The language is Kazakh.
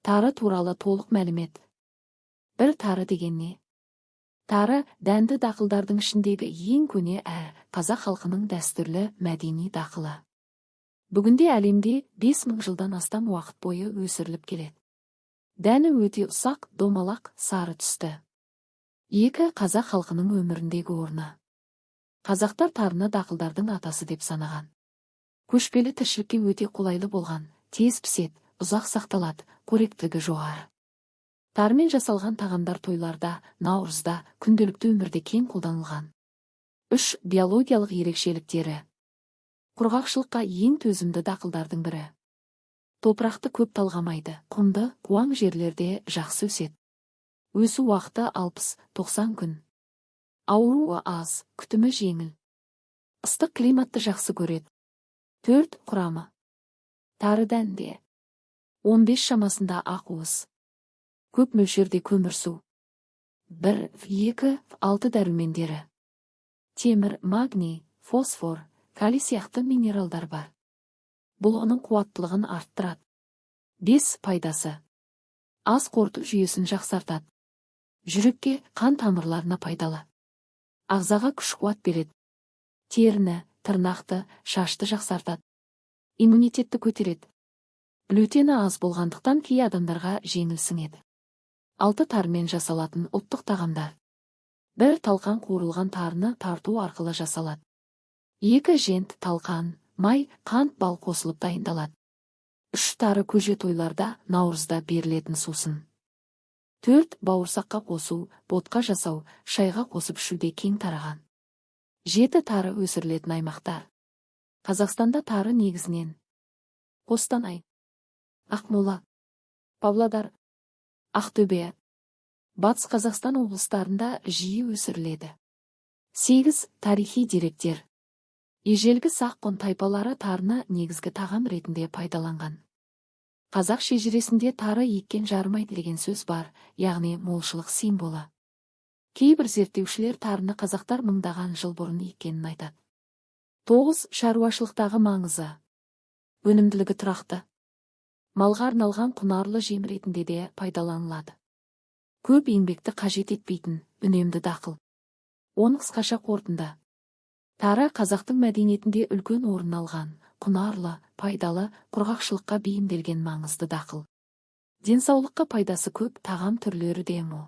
Тары туралы толық мәлімет. Бір тары деген не? Тары дәнді дақылдардың ішіндегі ең көне қазақ халқының дәстүрлі мәдени дақылы. Бүгінде әлемде 5000 жылдан астам уақыт бойы өсіріліп келеді. Дәні өте ұсақ, домалақ, сары түсті. Қазақ халқының өміріндегі орны. Қазақтар тарыны дақылдардың атасы деп санаған. Көшпелі тіршілікке өте қолайлы болған, тез піседі, ұзақ сақталады, қоректілігі жоғары. Тарымен жасалған тағамдар тойларда, наурызда, күнделікті өмірде кең қолданылған. 3. Биологиялық ерекшеліктері. Құрғақшылыққа ең төзімді дақылдардың бірі. Топырақты көп талғамайды, құмды, қуаң жерлерде жақсы өседі. Өсу уақыты 60-90 күн. Ауруы аз, күтімі жеңіл. Ыстық климатты жақсы көреді. 4. Құрамы. Тары дәнде 15 шамасында ақуыз. Көп мөлшерде көмірсу. 1-2-6 дәрумендері. Темір, магний, фосфор, калий сияқты минералдар бар. Бұл оның қуаттылығын арттырады. 5. Пайдасы. Ас қорыту жүйесін жақсартады. Жүрекке, қан тамырларына пайдалы. Ағзаға күш-қуат береді. Теріні, тырнақты, шашты жақсартады. Иммунитетті көтереді. Глютені аз болғандықтан кей адамдарға жеңіл сіңеді. 6. Тарымен жасалатын ұлттық тағамдар. 1. Талқан қуырылған тарыны тарту арқылы жасалады. 2. Жент, талқан, май, қант, бал қосылып дайындалады. 3. Тары көже тойларда, наурызда берілетін сусын. 4. Бауырсаққа қосу, ботқа жасау, шайға қосып ішуде кең тараған. 7. Тары өсірілетін аймақтар. Қазақстанда тары негізінен Қостанай, Ақмола, Павлодар, Ақтөбе, Батыс Қазақстан облыстарында жиі өсіріледі. 8. Тарихи деректер. Ежелгі сақ-құн тайпалары тарыны негізгі тағам ретінде пайдаланған. Қазақ шежіресінде тары еккен жарымайды деген сөз бар, яғни молшылық символы. Кейбір зерттеушілер тарыны қазақтар мыңдаған жыл бұрын екенін айтады. 9. Шаруашылықтағы маңызы. Өнімділігі тұрақты. Малға арналған құнарлы жем ретінде де пайдаланылады. Көп еңбекті қажет етпейтін, үнемді дақыл. 10. Қысқаша қорытынды. Тары қазақтың мәдениетінде үлкен орын алған, құнарлы, пайдалы, құрғақшылыққа бейімделген маңызды дақыл. Денсаулыққа пайдасы көп, тағам түрлері де мол.